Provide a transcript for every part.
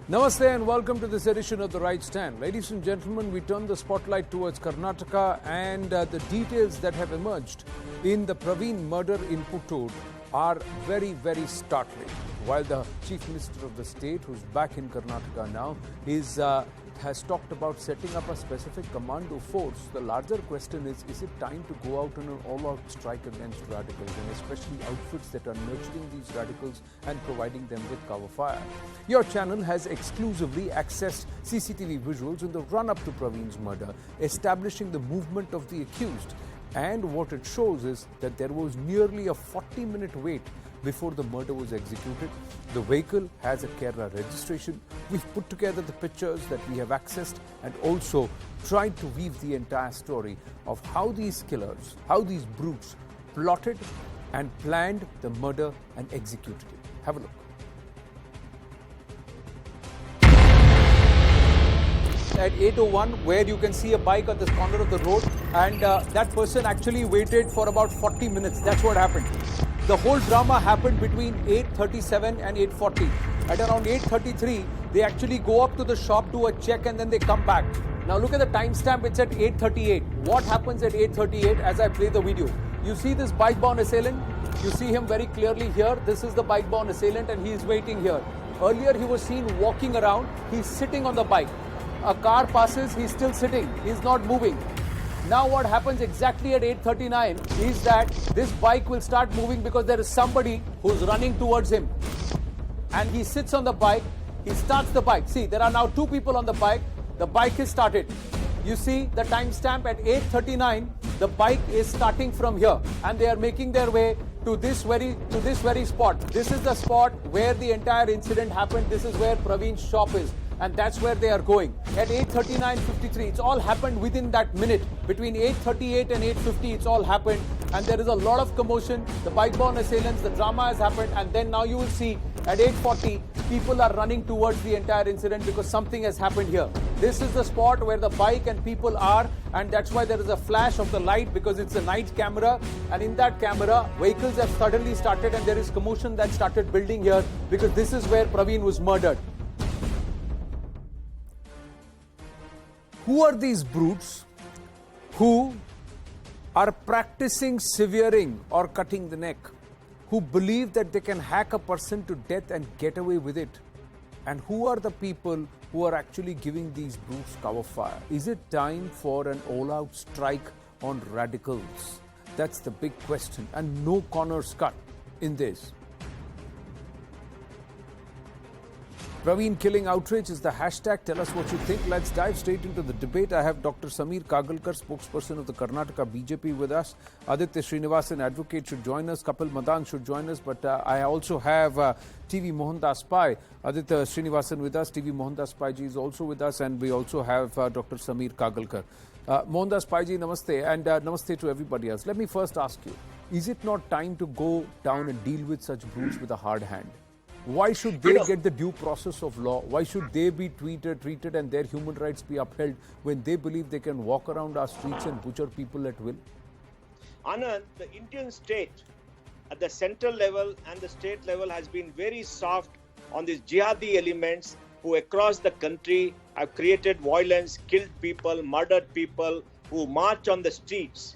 Namaste and welcome to this edition of The Right Stand. Ladies and gentlemen, we turn the spotlight towards Karnataka and the details that have emerged in the Praveen murder in Puttur are very, very startling. While the Chief Minister of the state, who's back in Karnataka now, has talked about setting up a specific commando force, the larger question is it time to go out on an all-out strike against radicals, and especially outfits that are nurturing these radicals and providing them with cover fire? Your channel has exclusively accessed CCTV visuals in the run-up to Praveen's murder, establishing the movement of the accused. And what it shows is that there was nearly a 40-minute wait before the murder was executed. The vehicle has a Kerala registration. We've put together the pictures that we have accessed and also tried to weave the entire story of how these killers, how these brutes plotted and planned the murder and executed it. Have a look. At 8:01, where you can see a bike at the corner of the road, and that person actually waited for about 40 minutes. That's what happened. The whole drama happened between 8:37 and 8:40. At around 8:33, they actually go up to the shop, do a check, and then they come back. Now look at the timestamp, it's at 8:38. What happens at 8:38 as I play the video? You see this bike-bound assailant? You see him very clearly here. This is the bike-bound assailant and he is waiting here. Earlier he was seen walking around. He's sitting on the bike. A car passes, he's still sitting. He's not moving. Now what happens exactly at 8:39 is that this bike will start moving because there is somebody who's running towards him. And he sits on the bike, he starts the bike. See, there are now two people on the bike. The bike is started. You see the timestamp at 8:39, the bike is starting from here and they are making their way to this very spot. This is the spot where the entire incident happened. This is where Praveen's shop is. And that's where they are going. At 8:39:53, it's all happened within that minute. Between 8:38 and 8:50, it's all happened. And there is a lot of commotion. The bike-bound assailants, the drama has happened. And then now you will see at 8:40, people are running towards the entire incident because something has happened here. This is the spot where the bike and people are. And that's why there is a flash of the light because it's a night camera. And in that camera, vehicles have suddenly started and there is commotion that started building here because this is where Praveen was murdered. Who are these brutes who are practicing severing or cutting the neck, who believe that they can hack a person to death and get away with it? And who are the people who are actually giving these brutes cover fire? Is it time for an all-out strike on radicals? That's the big question, and no corners cut in this. Praveen killing outrage is the hashtag. Tell us what you think. Let's dive straight into the debate. I have Dr. Sameer Kagalkar, spokesperson of the Karnataka BJP, with us. Aditya Srinivasan, advocate, should join us. Kapil Madan should join us. But I also have TV Mohandas Pai, Aditya Srinivasan with us. TV Mohandas Pai ji is also with us. And we also have Dr. Sameer Kagalkar. Mohandas Pai ji, namaste. And namaste to everybody else. Let me first ask you, is it not time to go down and deal with such brutes with a hard hand? Why should they get the due process of law? Why should they be treated and their human rights be upheld when they believe they can walk around our streets and butcher people at will? Anand, the Indian state at the central level and the state level has been very soft on these jihadi elements who across the country have created violence, killed people, murdered people, who march on the streets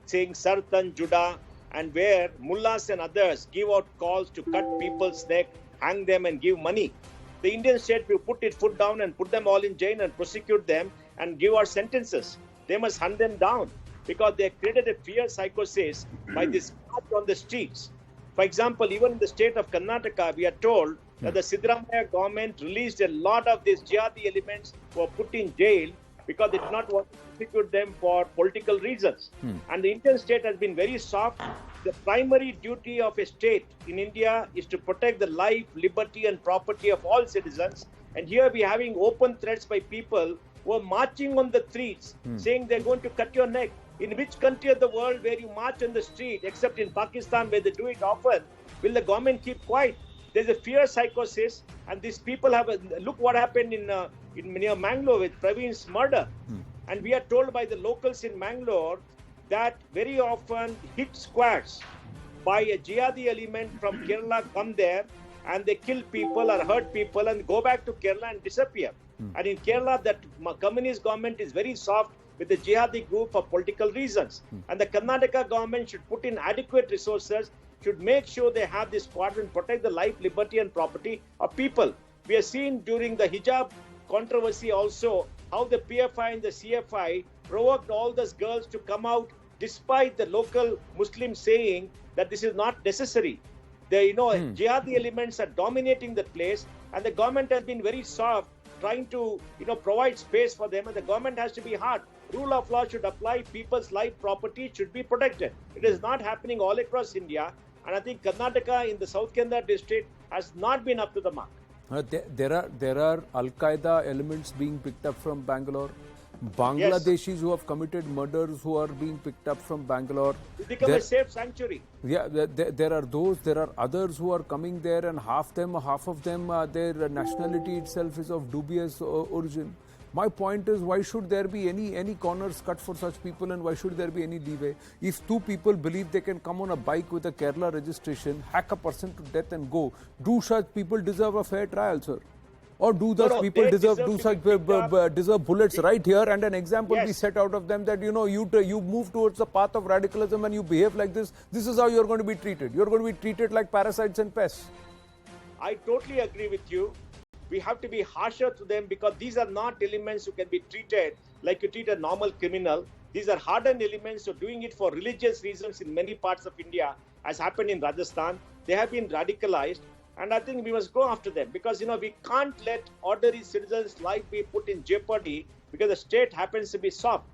saying Sartan Juda, and where mullahs and others give out calls to cut people's neck, hang them and give money. The Indian state will put its foot down and put them all in jail and prosecute them and give out sentences. They must hunt them down because they created a fear psychosis by this march on the streets. For example, even in the state of Karnataka, we are told that the Siddaramaiah government released a lot of these jihadi elements who were put in jail because they did not want to prosecute them for political reasons. And the Indian state has been very soft. The primary duty of a state in India is to protect the life, liberty and property of all citizens. And here we are having open threats by people who are marching on the streets saying they're going to cut your neck. In which country of the world where you march on the street, except in Pakistan where they do it often, will the government keep quiet? There's a fear psychosis, and these people have look what happened in near Mangalore with Praveen's murder. And we are told by the locals in Mangalore that very often hit squads by a jihadi element from Kerala come there and they kill people or hurt people and go back to Kerala and disappear. And in Kerala, that communist government is very soft with the jihadi group for political reasons. And the Karnataka government should put in adequate resources, should make sure they have this squadron, protect the life, liberty and property of people. We have seen during the hijab controversy also how the PFI and the CFI provoked all those girls to come out despite the local Muslims saying that this is not necessary. The jihadi elements are dominating the place, and the government has been very soft, trying to provide space for them, and the government has to be hard. Rule of law should apply. People's life, property should be protected. It is not happening all across India, and I think Karnataka in the South Kerala district has not been up to the mark. There are Al-Qaeda elements being picked up from Bangalore. Bangladeshis who have committed murders who are being picked up from Bangalore. It become a safe sanctuary. Yeah, there are those. There are others who are coming there, and half of them, their nationality itself is of dubious origin. My point is, why should there be any corners cut for such people, and why should there be any leeway? If two people believe they can come on a bike with a Kerala registration, hack a person to death and go, do such people deserve a fair trial, sir? Or do those people deserve bullets right here, and an example be set out of them that you move towards the path of radicalism and you behave like this. This is how you are going to be treated. You are going to be treated like parasites and pests. I totally agree with you. We have to be harsher to them because these are not elements who can be treated like you treat a normal criminal. These are hardened elements who are doing it for religious reasons in many parts of India, as happened in Rajasthan. They have been radicalized. And I think we must go after them because, we can't let ordinary citizens' life be put in jeopardy because the state happens to be soft.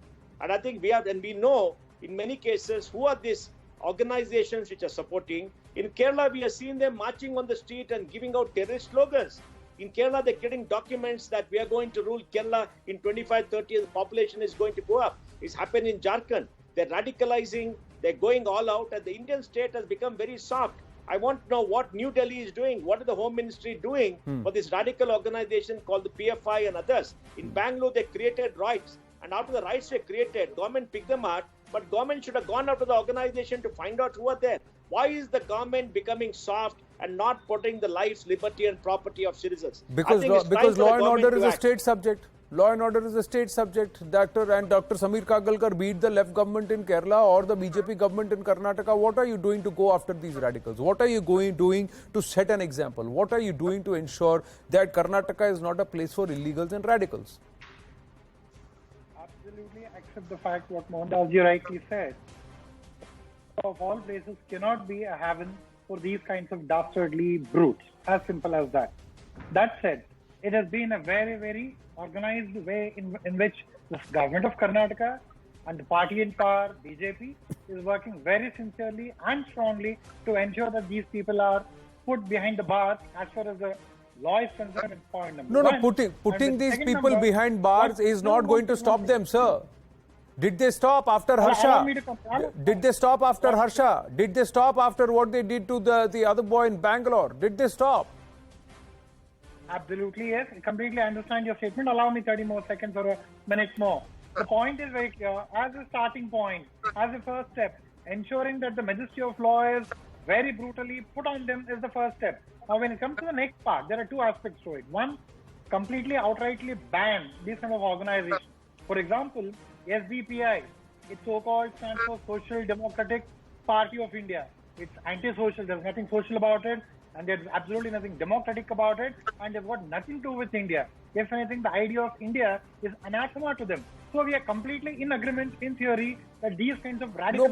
And I think we know in many cases who are these organizations which are supporting. In Kerala, we have seen them marching on the street and giving out terrorist slogans. In Kerala, they're getting documents that we are going to rule Kerala in 25, 30, the population is going to go up. It's happened in Jharkhand. They're radicalizing, they're going all out, and the Indian state has become very soft. I want to know what New Delhi is doing. What is the Home Ministry doing for this radical organization called the PFI and others? In Bangalore, they created rights. And after the rights were created, government picked them out. But government should have gone after the organization to find out who are there. Why is the government becoming soft and not protecting the lives, liberty and property of citizens? Because law and order is a state subject. Law and order is a state subject. Dr. Samir Kagalkar, be it the left government in Kerala or the BJP government in Karnataka, what are you doing to go after these radicals? What are you doing to set an example? What are you doing to ensure that Karnataka is not a place for illegals and radicals? Absolutely accept the fact what Mohandas rightly said. Of all places cannot be a haven for these kinds of dastardly brutes. As simple as that. That said, it has been a very, very organized way in which the government of Karnataka and the party in power, BJP, is working very sincerely and strongly to ensure that these people are put behind the bars as far as the law is concerned. Point number one. Putting these people behind bars is not going to stop them, sir. Did they stop after Harsha? Did they stop after Harsha? Did they stop after what they did to the other boy in Bangalore? Did they stop? Absolutely, yes. I completely understand your statement. Allow me 30 more seconds or a minute more. The point is very clear. As a starting point, as a first step, ensuring that the majesty of law is very brutally put on them is the first step. Now, when it comes to the next part, there are two aspects to it. One, completely outrightly ban these kind of organizations. For example, SDPI, it so-called stands for Social Democratic Party of India. It's anti-social. There's nothing social about it. And there's absolutely nothing democratic about it, and they've got nothing to do with India. If anything, the idea of India is anathema to them. So we are completely in agreement in theory that these kinds of radical